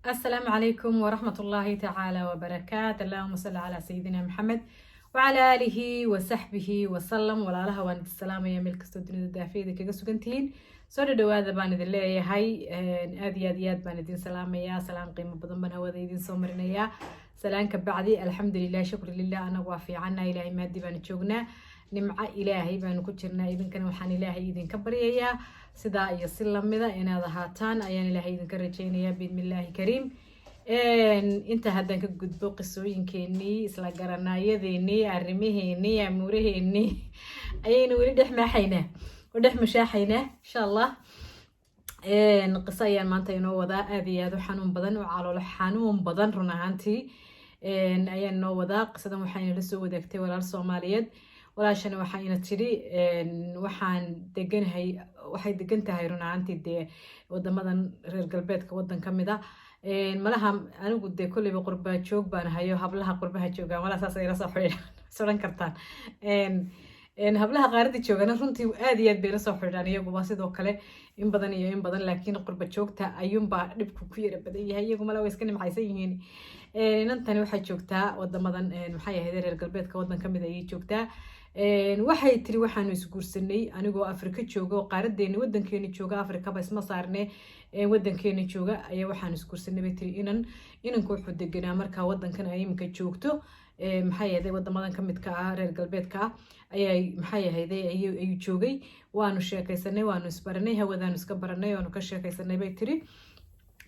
السلام عليكم ورحمة الله تعالى وبركاته. اللهم صل على سيدنا محمد وعلى آله وصحبه وسلم. ولا لها وان السلام يا ملك الدنيا الدافية كجا سجنتين سوري دواذا بان دلله هاي آديات بان دين سلام يا سلام قيمة بدن بن هو دين سومرنا يا سلام كبعدي الحمد لله شكر لله أنا وافي عنا إلهي مادي بان تشوقنا نمع إلهي بان كتشرنا إذن كان وحان إلهي إذن كبريا سدا يصل مذا إن هذا هاتان أيان إلهي إذن كرجينيا بإذن الله كريم انت هدان كجدبو قصوين كيني إسلا قرنايا ذيني أرميهيني أموريهيني أيان ولي دح محينا ودح مشاحينا إن شاء الله قصة أيان مانتا ينو وذا أذياد حنون بدن وعلى حنون بدن رناهانتي أيان نو وذا قصة وحين لسو ودكتي ولا الصوماليات ولا شان وحين تشري وحان دجنهاي waxay degan tahay runaantii de wadamadan reer galbeedka wadan kamida malaha anigu de kulliba qurba joog baan hayo hablaha qurbaha joogan wala saas ay la soo xiriiraan soran kartaan hablaha qaarada joogana runtii aad iyo aad bay la soo xiriiraan iyagu sidoo kale in badan laakiin qurba joogta ayuunba dhibku ku yara badan yahay iyagu malaha way iska nimcaysan yihiin inantani waxay joogtaa wadamadan maxay ahayd reer galbeedka wadan kamid ayay joogtaa waxay tiri waxaanu isguursanay anigoo Afrika jooga oo qaaradeena wadankeena jooga Afrika ba isma saarnay wadankeena jooga ayaa waxaanu isguursanay bay tiri inanku wuxuu deganaa marka wadankan ay imka joogto maxay ahayd wadamadan kamidka ah reer galbeedka ayay maxay ahayd ay joogay waanu sheekaysanay waanu isbaranay hawadaanu iska baranay waanu ka sheekaysanay bay tiri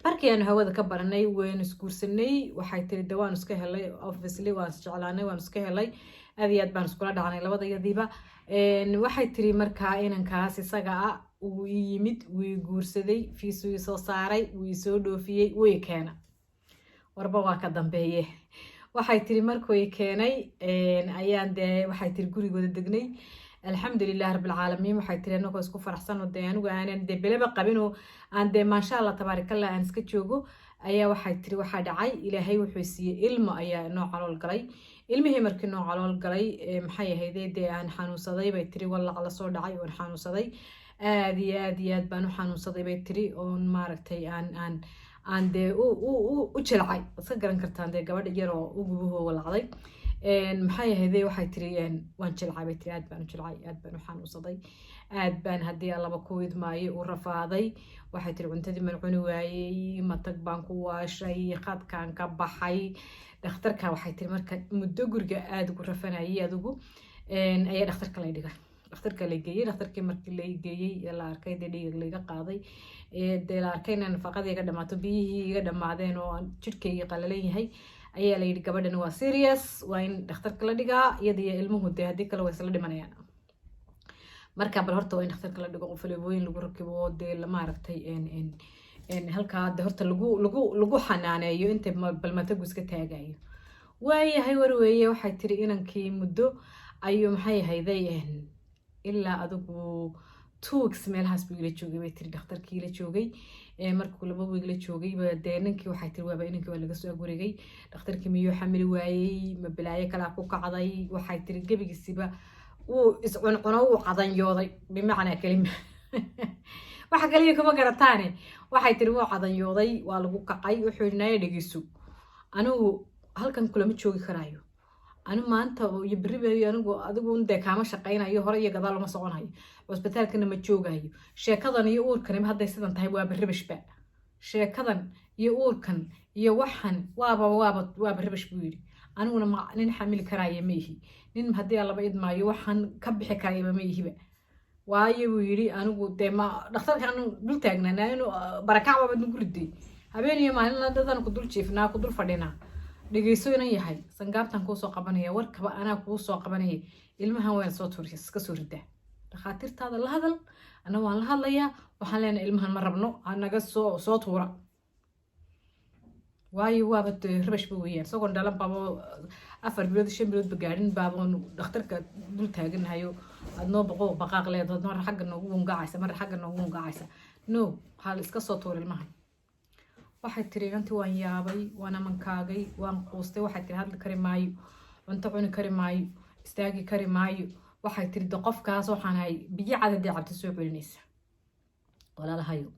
markii aan hawada ka baranay waan isguursanay waxay tiri dawaan iska helay obviously waan jeclaanay waan iska helay aad iyo aad baan iskula dhacanay labadayadiiba waxay tiri markaa inankaas isaga ah uu yimid wuu guursaday fiisuu soo saaray wuu soo dhoofiyay wuu keena warba waa ka dambeeye waxay tiri markuu keenay ayaan de waxay tiri gurigooda degnay alxamdulilah rabbil caalamiin waxay tiri anagoo isku faraxsan oo de anigu aanan de bilaba qabin oo aan de maasha Allah tabaarakallah aan iska joogo ayaa waxay tiri waxa dhacay ilaahay wuxuu siiyay ilmo ayaa noo calool galay ilmihii markii noo calool galay maxay ahayd de aan xanuunsaday bay tiri wallahi la soo dhacay oo xanuunsaday aad iyo aad baan u xanuunsaday bay tiri oo maaragtay aan de u jilcay iska garan kartaan de gabadh yar oo u gubuhu walacday maxay ahayd waxay tiri waan jilcay bay tiri aad baan u jilcay aad baan u xanuunsaday aad baan hadii laba kood maayo u rafaaday waxay tiri cuntadii man cuni waayay matag baan ku waashay qadkaan ka baxay dhakhtarka waxay tiri marka muddo guriga aad ugu rafanayay adigu ayaa dhakhtarka la dhigay dhakhtarka la geeyay dhakhtarkii markii la geeyay la arkay dhiig laga qaaday la arkay in nafaqadii iga dhamaato biyihii iga dhamaadeen oo jirkeyga qalalan yahay ayaa la yiri gabadhan waa serious waa in dhakhtarka la dhigaa iyadii ilmuhu de hadii kale way isla dhimanayaan marka bal horta waa in dhakhtarka la dhigo qofleebooyin lagu rakibo de la maaragtay halka de horta lagu xanaaneeyo inta balmatagu iska taagayo waayahay warweeye waxay tiri inankii muddo ayuu maxay ahayday ilaa adigu 2 weeks meelahaas buu ila joogay bay tiri dhakhtarkii ila joogay markuu 2 week la joogay ba de ninkii waxay tiri waaba inankii waa laga soo agwareegay dhakhtarkii miyuu xamil waayay ma bilaayo kala ku kacday waxay tiri gabigiisiba uu iscuncuno uu cadanyooday bimacna kalima waxa kaliya kuma garataane waxay tiri wuu cadanyooday waa lagu kacay wuxuu inay dhigiso anigu halkan kulama joogi karaayo anu maanta iyo baribayo anigu adigu inde kaama shaqeynayo hore iyo gadaal ma soconayo hospitaalkana ma joogayo sheekadan iyo uurkan hadday sidan tahay waa baribashba sheekadan iyo uurkan iyo waxan waa baribash buu yiri aniguna ma nin xamil karaayo meehi nin hadii laba idmaayo waxan ka bixi karaayo ma yihiba waayo wuu yiri anigu de ma dhakhtarkan dul taagnaa inuu barakac baba nugu riday habeen iyo maalin dadan ku dul jiifnaa ku dul fadhinaa dhigeyso inaan yahay sangaabtan ku soo qabanaya warkaba ana ku soo qabanaya ilmahan waan soo tuuris iska soo ridaa dhakhaatiirtaada la hadal ana waan la hadlayaa waxaan leenahay ilmahan ma rabno anaga soo tuura waayo waaba rabash buu weeyaan soo dhalan baba 4 bilood 5 bilood bagaarin baba dhakhtarka dul taaganayo adnoo baqaaq leedahay mar xagga noogu wungacaysa mar xagga noogu wungacaysa no hal iska soo tuur ilmahan waxay tiri intii waan yaabay waan amankaagay waan qoostay waxay tiri hadli kari maayo cunto cuni kari maayo istaagi kari maayo waxay tiri qofkaas waxaan hay biyo cad cabti soo celinaysa walaalahayo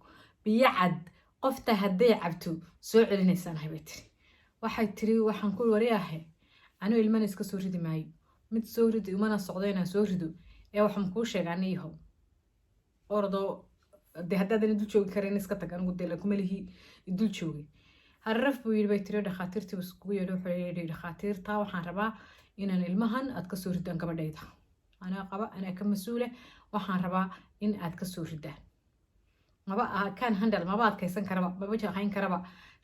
biyo cad qofta hadday cabto soo celinaysaan hay bay tiri waxay tiri waxaan ku wariyaahay anu ilmana iska soo ridi maayo mid soo ridi umana socdo inaan soo rido ee waxaan kuu sheegaa niyahow ordo de haddaadan idul joogi karin iska tag anigu dee lakuma lihi idul joogay harraf buu yidhi bay tiri dhakhaatiirtii buu iskugu yeedho wuxuu yidhi dhakhaatiirta waxaan rabaa inaan ilmahan aad ka soo ridaan gabadhayda anaa qaba anaa ka mas-uula waxaan rabaa in aad ka soo ridaan maba kan handal maba adkaysan karaba maba jaqayn karaba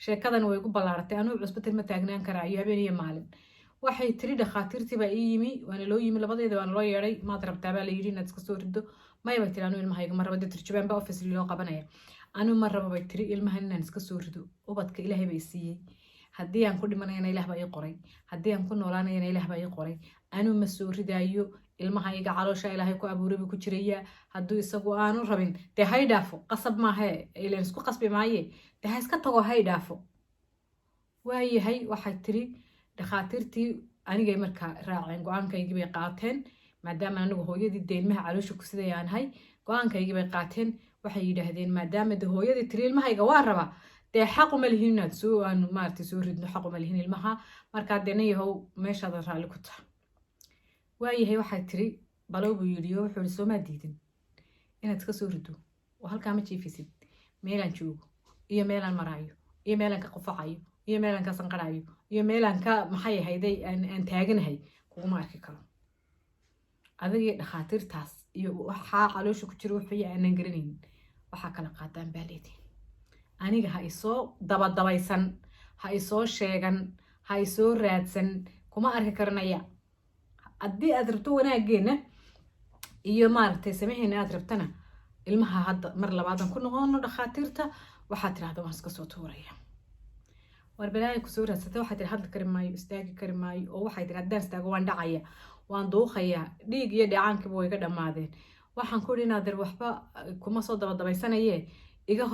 sheekadan way ku ballaaratay anuu cusbatal ma taagnaan karaayo habeen iyo maalin waxay tiri dhakhaatiirtii baa ii yimi waana loo yimi labadeeda waana loo yeedhay maad rabtaa baa la yidhi inaad iska soo rido maya bay tiri anuu ilmahayga ma raba dee turjubaan baa office loo qabanaya anuu ma raba bay tiri ilmahan inaan iska soo rido ubadka ilaahay bay siiyey haddii aan ku dhimanayana ilaah baa ii qoray haddii aan ku noolaanayana ilaah baa ii qoray anuu ma soo ridaayo ilmahayga caloosha ilaahay ku abuuray buu ku jiraya hadduu isagu aanu rabin dee hay dhaafo qasab maahe ilan isku qasbi maaye dee ha iska tago hay dhaafo waayahay waxay tiri dhakhaatiirtii anigay markaa raaceen go-aankaygii bay qaateen maadaama anigu hooyadii dee ilmaha caloosha ku sidayaanahay go-aankaygii bay qaateen waxay yidhaahdeen maadaama de hooyadii tiri ilmahayga waa raba dee xaq uma lihin inaad aanu maaragtay soo ridno xaq uma lihin ilmaha markaa dee nayahow meeshaadan raalli ku taha waayahay waxay tiri balow buu yidhi oo wuxuu ihi soomaa diidin inaad iska soo rido oo halkaa ma jiifisid meelaan joogo iyo meelaan maraayo iyo meelaan ka qufacayo iyo meelaan ka sanqarayo iyo meelaan ka maxay ahayday aan taaganahay kuguma arki karo adagii dhakhaatiirtaas iyo waxaa caloosha ku jira wuxuu aanan garanaynin waxaa kala qaadaan baa leediin aniga ha isoo dabadabaysan ha isoo sheegan ha isoo raadsan kuma arki karanaya haddii aad rabto wanaageena iyo maaragtay samaheena aad rabtana ilmaha hadda mar labaadan ku noqono dhakhaatiirta waxaad tirahda waan iska soo tuuraya war balaayo kusoo raadsatay waxaad tiri hadli kari maayo istaagi kari maayo oo waxay tiri haddaan istaago waan dhacaya waan duuqayaa dhiig iyo dheecaankiiba way iga dhammaadeen waxaan ku idhi inaadir waxba kuma soo dabadabaysanayee iga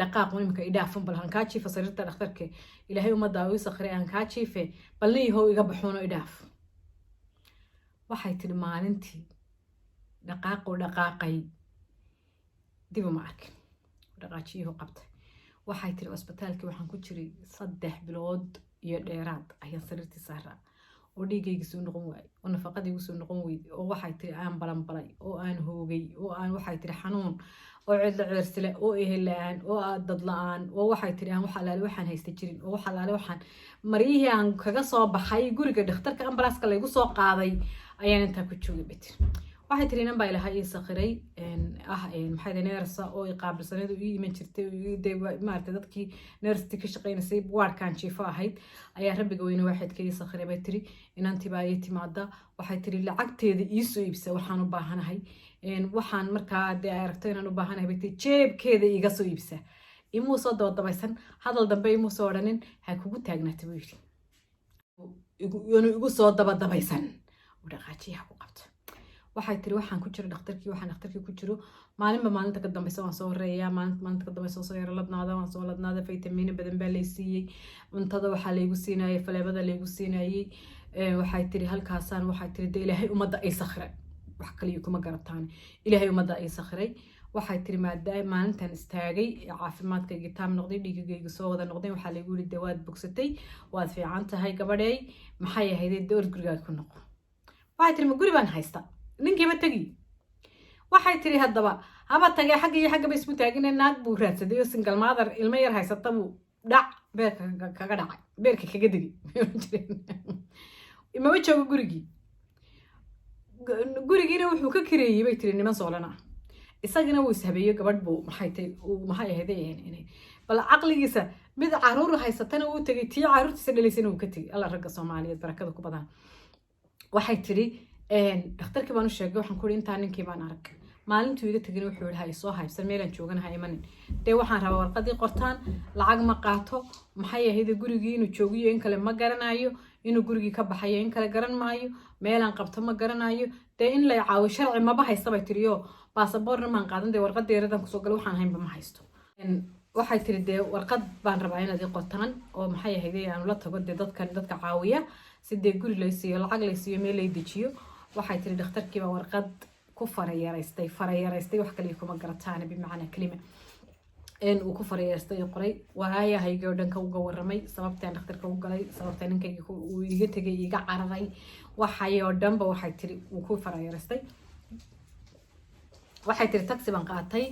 dhaqaaqu imika idhaafun bal han kaa jiifa sariirta dhakhtarke ilaahay ummadda ii sakhiray aan kaa jiife bal niyahow iga baxuuno idhaaf waxay tiri maalintii dhaqaaqay dib uma arkin dhaqaajiyahu qabtay waxay tiri cusbitaalkii waxaan ku jiray 3 bilood iyo dheeraad ayaan sariirtii saaraa oo dhiigayga soo noqon waayay oo nafaqadaygu soo noqon weyday oo waxay tiri aan balanbalay oo aan hoogay oo aan waxay tiri xanuun oo cidla ceersile oo ehel la-aan oo dad la-aan oo waxay tiri aan wax alaale waxaan haysta jirin oo wax alaale waxaan maryihii aan kaga soo baxay guriga dhakhtarka ambalaaska laygu soo qaaday ayaan intaa ku joogay bay tiri waxay tiri inan baa ilaha ii sakhiray maxay neersa oo qaabilsaneedu ii iman jirtay maaragtay dadkii neerstii ka shaqaynaysay waarkaan jiifo ahayd ayaa rabbiga weyne waaxidka ii sakhiray bay tiri inantii baa ii timaada waxay tiri lacagteeda ii soo iibsa waxaan u baahanahay waxaan markaa dee ay aragto inaan u baahanahay bay tiri jeebkeeda iiga soo iibsa imuu soo dabadabaysan hadal dambe imuu soo odhanin ha kugu taagnaata buu yidhi igu soo dabadabaysan u dhaqaajiyaha ku qabta waxay tiri waxaan ku jiro dhakhtarkii ku jiro maalinba maalinta ka dambaysa waan soo horeeyaa maalinta ka dambaysa soo yara waan soo ladnaada faytamiino badan baa lay siiyey cuntada waxaa laygu siinayay faleebada laygu siinayay waxay tiri halkaasaan waxay tiri de ilaahay ummadda ay sakhiray wax kaliya kuma garataan ilaahay ummadda ay sakhiray waxay tiri maadaama maalintan istaagay caafimaadkayga taam noqday dhiigagayga soo wada noqday waxaa laygu yidhi de waad bogsatay waad fiican tahay gabadhay maxay ahayd door gurigaaga ku noqo waxay tiri ma guri baan haysta ninkiiba tagi waxay tiri haddaba haba tagay xagga iyo xaggaba ismu taagine naag buu raadsaday oo single mother ilmo yar haysata buu dhac beerka kaga dhacay beerka kaga degi imaba joogo gurigiina wuxuu ka kireeyey bay tiri niman soolana isagina wuu ishabeeyo gabadh buu maxay ahayd bal caqligiisa mid caruur haysatana wuu tegay tii caruurtiisa dhalaysana wuu ka tegay alla ragga Soomaaliyeed barakada ku badan waxay tiri dhakhtarkii baan u sheegay waxaan ku iri intaa ninkii baan arag maalintuu iga tegin wuxuu yidhi ha isoo haybsan meelaan jooganaha imanin dee waxaan rabaa warqadii qortaan lacag ma qaato maxay ahayd gurigii inuu joogiyo in kale ma garanayo inuu gurigii ka baxayo in kale garan maayo meelaan qabto ma garanayo dee in la caawiyo sharci maba haysta bay tiri oo baasaboorna maan qaadan dee warqadeeradan kusoo galay waxaan haynba ma haysto waxay tiri dee warqad baan rabaa inaad ii qortaan oo maxay ahayd aan la tago dee dadka caawiya si dee guri laysiiyo lacag laysiiyo meel lay dejiyo waxay tiri dhakhtarkii baa warqad ku farayaraystay wax kaliya kuma garataan bimacnaa kelima uu ku fariyeystay qoray waraayahayga oo dhan ka uga waramay sababtaan dhakhtarka u galay sababtaan ninkayga uu iga tagay iga cararay waxay oo dhanba waxay tiri uu ku fariyeystay waxay tiri taxi baan qaatay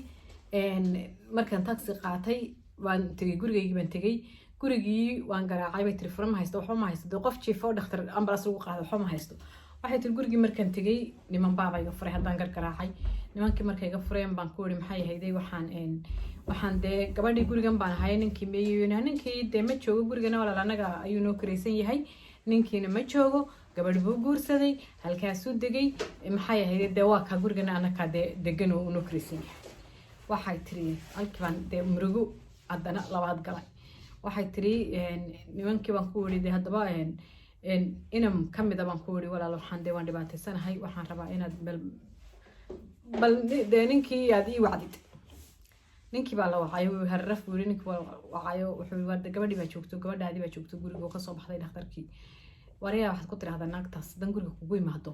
markaan taxi qaatay waan tagay gurigaygii baan tagay gurigii waan garaacay bay tiri fura ma haysto waxba ma haysto dee qof jiifo dhakhtar ambulance lagu qaado waxba ma haysto waxay tiri gurigii markaan tagay niman baaba iga furay haddaan gargaraacay nimankii markay iga fureen baan ku iri maxay ahayday waxaan dee gabadhii gurigan baan ahay ninkii meeyeyna ninkii dee ma joogo gurigana walaal anaga ayuu noo karaysan yahay ninkiina ma joogo gabadh buu guursaday halkaasuu degay maxay ahayday dee waa kaa gurigana anakaa dee degan oo noo karaysan yahay waxay tiri halkii baan dee murugo haddana labaad galay waxay tiri nimankii baan ku iri dee haddaba inam ka mida baan ku iri walaal waxaan dee waan dhibaataysanahay waxaan rabaa inaad bal dee ninkii aad ii wacdid ninkii baa la wacay harraf buu yiri ninkii waa wacayo wuxuu warda gabadhii baa joogto gabadhaadii baa joogto guriga ka soo baxday dhakhtarkii wariyaa waxaad ku tiraahdaa naagtaas dan guriga kugu imaado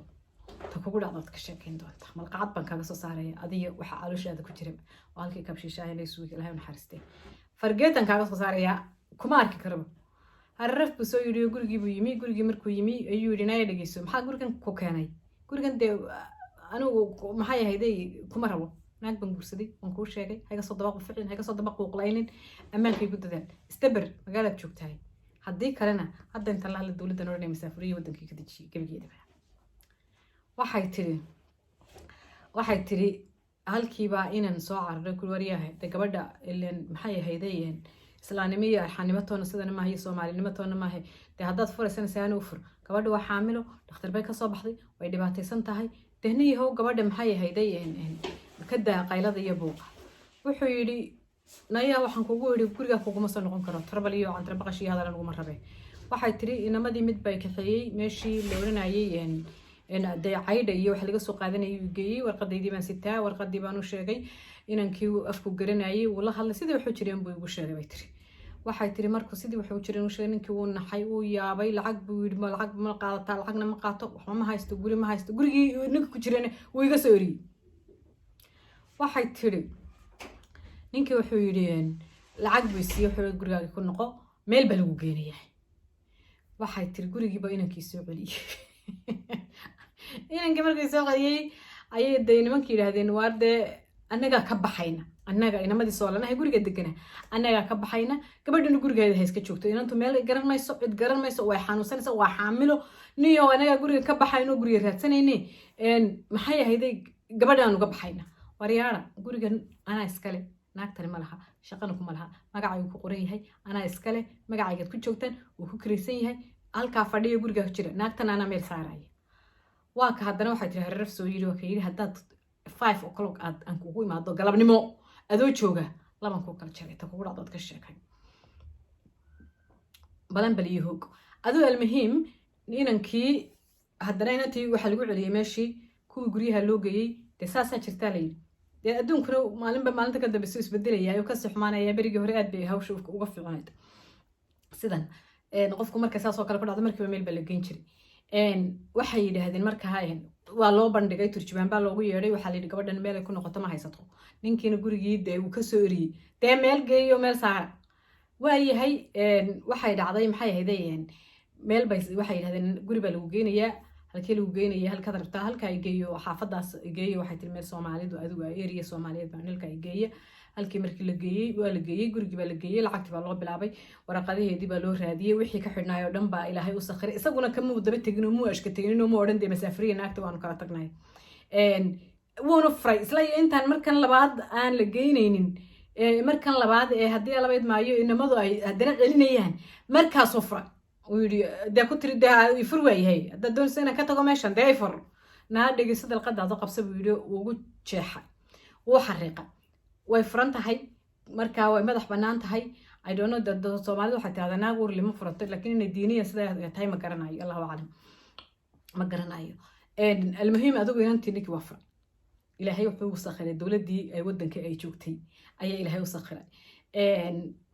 ta kugu dhacdaad ka sheekayn doonta malqacad baan kaaga soo saaraya adiga waxa calooshaada ku jira oo halkii kabshiishaha la isugu ilaahay naxariistay fargeetan kaaga soo saaraya kuma arki karaba harraf buu soo yiri gurigii buu yimi gurigii markuu yimi ayuu yiri naay dhageyso maxaa gurigan ku keenay gurigan dee anigu maxay ahayday kuma rabo naag baan guursaday waan kuu sheegay hayga soo dabaq ficin hayga soo dabaq quuqlaynin amaankay ku dadaan istabar magaalaad joogtahay haddii kalena hadda inta la dawladda noo dhanay masaafuriyo wadankii ka dejiyay gabigeedaba waxay tiri halkiiba inaan soo cararay ku wariyahay de gabadha ileen maxay ahayday islaanimo iyo arxanimo toona sidana maaha iyo soomaalinimo toona maaha dee haddaad furaysan saana u fur gabadha waa xaamilo dhakhtar bay ka soo baxday way dhibaataysan tahay dehniyahow gabadha maxay ahayday kadaa qaylada iyo buuqa wuxuu yidhi naya waxaan kugu yidhi gurigaa kuguma soo noqon karo tarbal iyo cantar baqash iyo hadal naguma rabe waxay tiri inamadii mid bay kaxeeyey meeshii la oranayay dee caydha iyo wax laga soo qaadanayay uu geeyey warqadaydii baan sitaa warqadii baan u sheegay inankii afku garanayay wuu la hadlay sidii wuxuu jireen buu igu sheegay bay tiri waxay tiri markuu sidii wuxuu jireen u sheegay ninkii wuu naxay uu yaabay lacag buu yidhi lacag ma qaadataa lacagna ma qaato waxba ma haysto guri ma haysto gurigii ninka ku jireen wuu iga soo eriyey waxay tiri ninkii wuxuu yidhi lacag buu siiyey wuxuu gurigaaga ku noqo meel baa lagu geenayaa waxay tiri gurigiiba inankii soo celiyey inankii markay soo celiyey ayay dee nimankii yidhaahdeen waar dee annagaa ka baxayna annaga inamadii soolanahay guriga degana annagaa ka baxayna gabadhina gurigeeda ha iska joogto inantu meel garan mayso cid garan mayso way xanuunsanaysa waa xaamilo niyo annagaa guriga ka baxayno guriga raadsanayne maxay ahayday gabadhaan uga baxayna waryaara gurigan anaa iskale naagtani ma laha shaqana kuma laha magacaygu ku qoran yahay anaa iskale magacaygaad ku joogtaan wuu ku karaysan yahay halkaa fadhiyo gurigaa ku jira naagtan anaa meel saaraya waa ka haddana waxay tiri harraf soo yidhi waa ka yidhi haddaad 5 o'clock aan kugu imaado galabnimo adoo jooga laban kuu kala jaray ta kugu dhacdood ka sheekay balan baliyo hoog adoo almuhiim inankii haddana inantii waxaa lagu celiyey meeshii kuwii guryaha loo geeyey dee saasaa jirtaa la yidhi dee adduunkuna maalinba maalinta ka dambe soo isbedelaya ayuu kasii xumaanaya berigii hore aad bay hawsha uga fiicnayd sidan qofku marka saas oo kale ku dhacdo markiiba meel baa la geyn jiray waxay yidhaahdeen marka waa loo bandhigay turjubaan baa loogu yeedhay waxaa la yidhi gabadhan meel ay ku noqoto ma haysato ninkiina gurigii dee uu ka soo eriyey dee meel geeyo meel saara waayahay waxay dhacday maxay ahayday meel bay waxay yidhahdeen guri baa lagu geynayaa halkii lagu geynaya halkaad rabtaa halka ay geeyo xaafadaas geeyo waxay tiri meel Soomaalidu adigu area Soomaaliyeed baa halka ay geeyo halkii markii la geeyay waa la geeyay gurigii baa la geeyay lacagtii baa loo bilaabay waraqadaheedii baa loo raadiyay wixii ka xidhnaayo oo dhan baa Ilaahay u sakhray isaguna kama daba tagin oo mu ashka tagin oo mu oran dee masaafiriya naagta waanu kala tagnay wuuna fray isla intaan markan labaad aan la geynaynin markan labaad haddii labayd maayo inamadu ay haddana celinayaan markaas oo fray ويدي ده كنت ده يفروا هي ده دون سنة كتاقو ماشان ده يفر نادي قصة القطع ده قبسة فيديو وجود شاحة وحريقة ويفرنت هاي مركا ومدح بنانت هاي I don't know ده صومالي حتى هذا ناقور اللي مفرط لكن الدينية سده هاي ما قرناي الله أعلم ما قرناي المهم أدوق أنت إنك وفر إلى هاي وحبو سخرة الدولة دي أي ودن كأي جوكتي أي إلى هاي وسخرة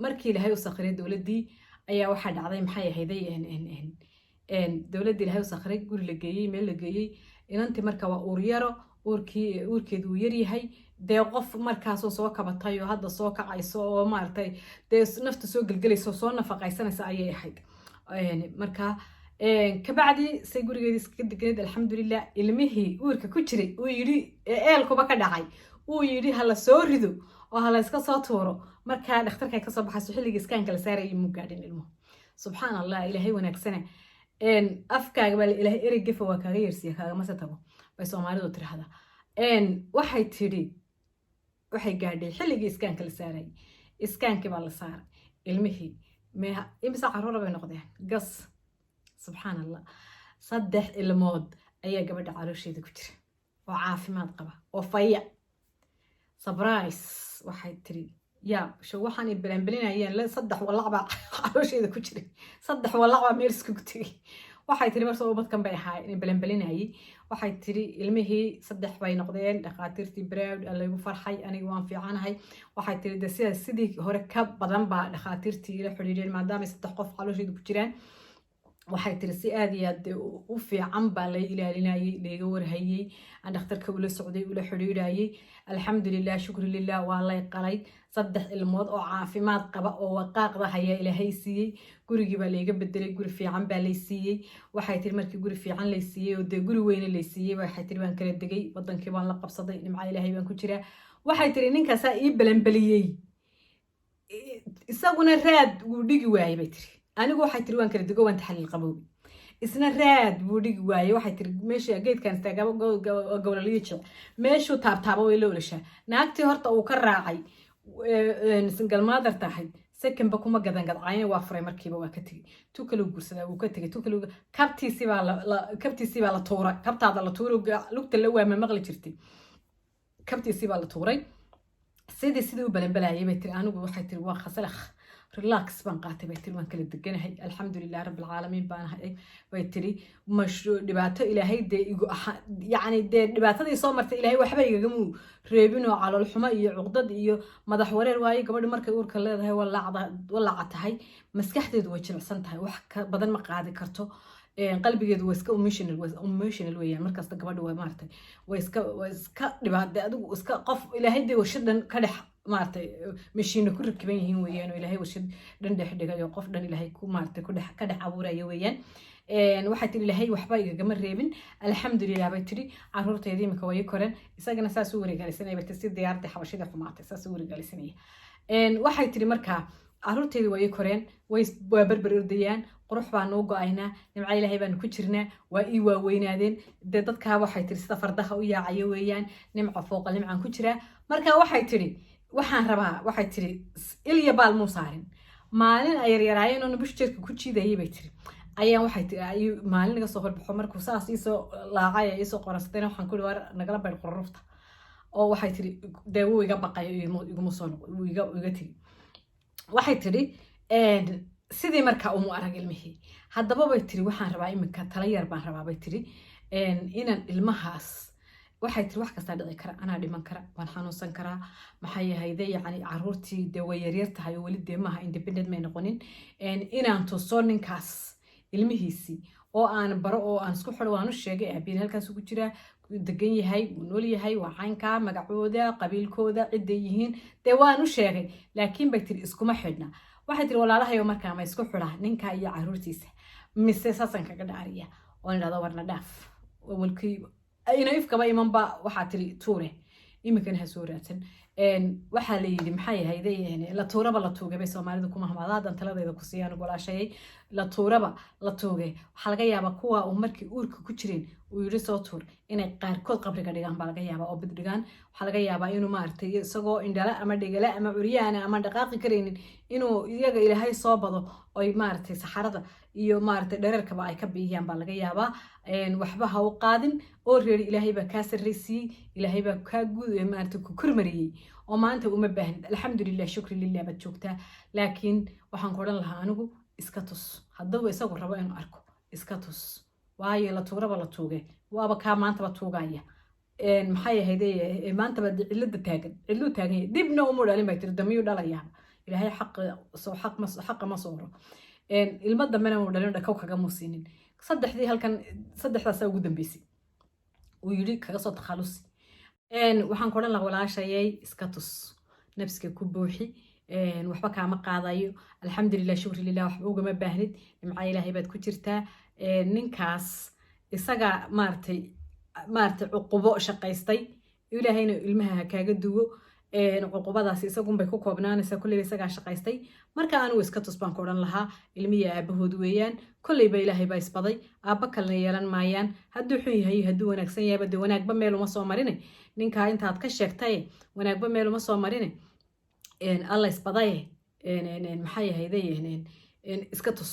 مركي إلى هاي وسخرة الدولة دي ayaa waxa dhacday maxay ahayd dawladda Ilaahay sakhray guri la geeyay meel la geeyay inantii marka waa uur yaro uurkeedu uu yar yahay dee qof markaasoo soo kabatay oo hadda soo kacayso oo maaragtay dee nafta soo gelgelayso soo nafaqaysanaysa ayay ahayd marka kabacdi say gurigeedii iskaga deganeed alxamdulilah ilmihii uurka ku jiray uu yidhi eelkuba ka dhacay uu yidhi hala soo rido oo hala iska soo tuuro markaa dhakhtarka ay kasoo baxayso xilligii iskaanka la saarayay muu gaadhin ilmuhu subxaan allah ilaahay wanaagsana afkaaga baa ilaahay erey gefa waa kaaga yersiya kaagamase tago bay soomaalidu tirahdaa waxay tidhi waxay gaadhay xilligii iskaanka la saarayay iskaankii baa la saaray ilmihii imisa caruura bay noqdeen gas subxaan allah 3 ilmood ayaa gabadha caloosheeda ku jira oo caafimaad qaba oo faya surprise waxay tiri yaa sho waxaan ay balanbalinayeen la 3 walacba caloosheeda ku jira 3 walacba meel isku tagay waxay tiri marso ubadkan bay ahaa in balanbalinayay waxay tiri ilmihii 3 bay noqdeen dhaqaatiirtii browd lagu farxay aniga waan fiicanahay waxay tiri sidii hore ka badan baa dhaqaatiirtii la xiriireen maadaama 3 qof caloosheeda ku jiraan waxay tiri si aad iyo aad u fiican baa la ilaalinayay leega warhayay aan dhakhtarka ula socday ula xiriirayay alxamdulilah shukri lillah waa lay qalay 3 ilmood oo caafimaad qaba oo waqaaqda haya ilaahay siiyey gurigii baa leega bedelay guri fiican baa lay siiyey waxay tiri markii guri fiican lay siiyey oo dee guri weyn lay siiyey waxay tiri waan kala degay wadankii baan la qabsaday nimca ilaahay baan ku jiraa waxay tiri ninkaas ii balanbaliyay isaguna raad wuu dhigi waayay bay tiri anigu waxay tiri waan kala dego waan taxalil qaboobi isna raad buu dhigi waayay waxay tiri meesha geedkan istaagaba gowlaliyo jec meeshuu taabtaabo way la olashaa naagtii horta uu ka raacay single mother tahay secondba kuma gadan gadcayna waa furay markiiba waa ka tegey tu kale guursadaa wuu ka tegey tu kale kabtiisii baa la tuuray kabtaada la tuuray lugta la waama maqli jirtay kabtiisii baa la tuuray sidii u balanbalayay bay tiri anigu waxay tiri waa khasalakh relax baan qaatay bay tiri waan kala deganahay alxamdulilah rabbil caalamiin baan ahay bay tiri dhibaato ilaahay dee igu yacni dee dhibaatadii soo martay ilaahay waxba igagamu reebin oo calool xumo iyo cuqdad iyo madax wareer waaye gabadhi markay uurka leedahay walaaca tahay maskaxdeedu way jilicsan tahay wax ka badan ma qaadi karto qalbigeedu waa iska emotional weeyaan markasta gabadha waa maartay waa iska dhibaatay adigu iska qof ilaahay dee washadan ka dhex maartay mashiino ku rakiban yihiin weeyaan oo ilaahay washad dhan dhex dhigayo qof dhan ilaahay ku maartay ka dhex abuurayo weeyaan waxay tiri ilaahay waxba igagama reebin alxamdulilah bay tiri caruurteedii imika way koreen isagana saas u wareegalisanaya bay tiri si diyaartay xabashida xumaatay saas u wareegalisanaya waxay tiri markaa caruurteedii way koreen waa barbar ordayaan qurux baa noo go-aynaa nimca ilaahay baan ku jirnaa waa ii waaweynaadeen dee dadkaa waxay tiri sida fardaha u yaacayo weeyaan nimca fooqa nimcaan ku jiraa marka waxay tiri waxaan rabaa waxay tiri ilya baal muu saarin maalin ay yaryaraayeen oo bush jeerka ku jiidayay bay tiri ayaan waxay tiri maalin naga soo horbaxo markuu saas iisoo laacay iisoo qorastayna waxaan ku war nagala bayr qorrufta oo waxay tiri dee wuu iga baqayo iguma soo noqo wuu iga tiri waxay tiri sidii markaa umu arag ilmihii haddaba bay tiri waxaan rabaa iminka tala yar baan rabaa bay tiri inaan ilmahaas waxay tiri wax kastaa dhici kara anaa dhiman kara waan xanuunsan karaa maxay ahayde yacni caruurtii dee way yaryar tahay oo weli dee maaha independent may noqonin inaan tuso ninkaas ilmihiisii oo aan baro oo aan isku xidho waan u sheegay aabiin halkaas ugu jiraa degan yahay wuu nool yahay waa caynkaa magacooda qabiilkooda cidday yihiin dee waan u sheegay laakiin bay tiri iskuma xidhna waxay tiri walaalahayo markaa ma isku xidhaa ninka iyo caruurtiisa mise saasan kaga dhaariya oon idhahdo warna dhaaf walkii ina ifkaba imanba waxaa tiri tuure iminkana ha soo raadsan waxaa la yidhi maxay ahayde la tuuraba la tuugay bay soomaalidu kuma hamaadan taladeeda ku siiyaan golaashayay la tuuraba la tuugay waxaa laga yaabaa kuwa uu markii uurka ku jireen uu yidhi soo tuur inay qaarkood qabriga dhigaan baa laga yaabaa oo bid dhigaan waxaa laga yaabaa inuu maaragtay isagoo indhala ama dhegala ama curyaana ama dhaqaaqi karaynin inuu iyaga ilaahay soo bado oy maaragtay saxarada iyo maaragtay dhereerkaba ay ka biiyaan baa laga yaabaa waxba ha u qaadin oo reeri ilaahay baa kaa sarraysiiyey ilaahay baa kaa maaragtay ku kormariyey oo maanta uma baahnid alxamdulilah shukri lillah baad joogtaa laakiin waxaan ku odhan lahaa anigu iska tus haddaba isagu rabo inuu arko iska tus waayo la tuuraba la tuuge waaba kaa maantaba tuugaya maxay ahayde maantaba cidlada cidluu taagan yahay dibna umu dhalin bay tiri damiyuu dhalayaaba ilaahay xaqa ma sooro ilmo dambena uu dhalin dhakaw kaga muusiinin saddexdaasaa ugu dambeysay uu yidhi kaga soo takhalusi waxaan ku odhan lahaa walaashayay iska tus nafsiga ku buuxi waxba kaama qaadayo alxamdulilah shukri lilah waxba ugama baahnid nimca ilaahay baad ku jirtaa ninkaas isaga maaragtay cuqubo shaqaystay ilaahayna ilmaha ha kaaga duwo cuqubadaas isagunbay ku koobnaanaysaa kulleyba isagaa shaqaystay marka anigu iska tus baan ku odhan lahaa ilmiya aabahood weeyaan kolleyba ilaahay baa isbaday aabba kalena yeelan maayaan hadduu xun yahay hadduu wanaagsan yahayba dee wanaagba meel uma soo marine ninkaa intaad ka sheegtaye wanaagba meel uma soo marine alla isbadaye maxay ahayday iska tus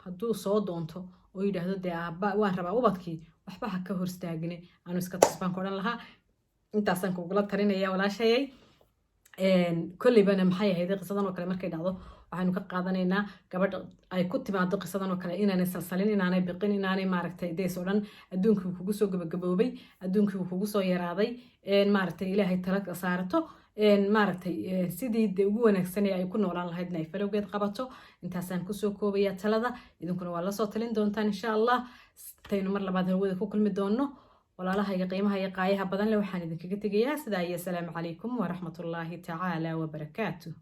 hadduu soo doonto oo yidhaahdo dee aabba waan rabaa ubadkii waxba ha ka horstaagine anu iska tus baan ku odhan lahaa intaasaan kugula talinaya walaashayay kolleybana maxay ahayday qisadan oo kale markay dhacdo waxaynu ka qaadanaynaa gabadha ay ku timaado qisadan oo kale inaanay salsalin inaanay biqin inaanay maaragtay dees oo dhan adduunkii kugu soo gabagaboobay adduunkii kugu soo yaraaday maaragtay ilaahay tala saarato maaragtay sidii de ugu wanaagsan ay ku noolaan lahaydna ay falowgeed qabato intaasaan kusoo koobaya talada idinkuna waa lasoo talin doontaan insha allah taynu mar labaad hawada ku kulmi doono walaalahayga qiimaha iyo qaayaha badan leh waxaan idinkaga tegayaa sidaa iyo asalaamu calaykum waraxmatullaahi tacaala wabarakaatuh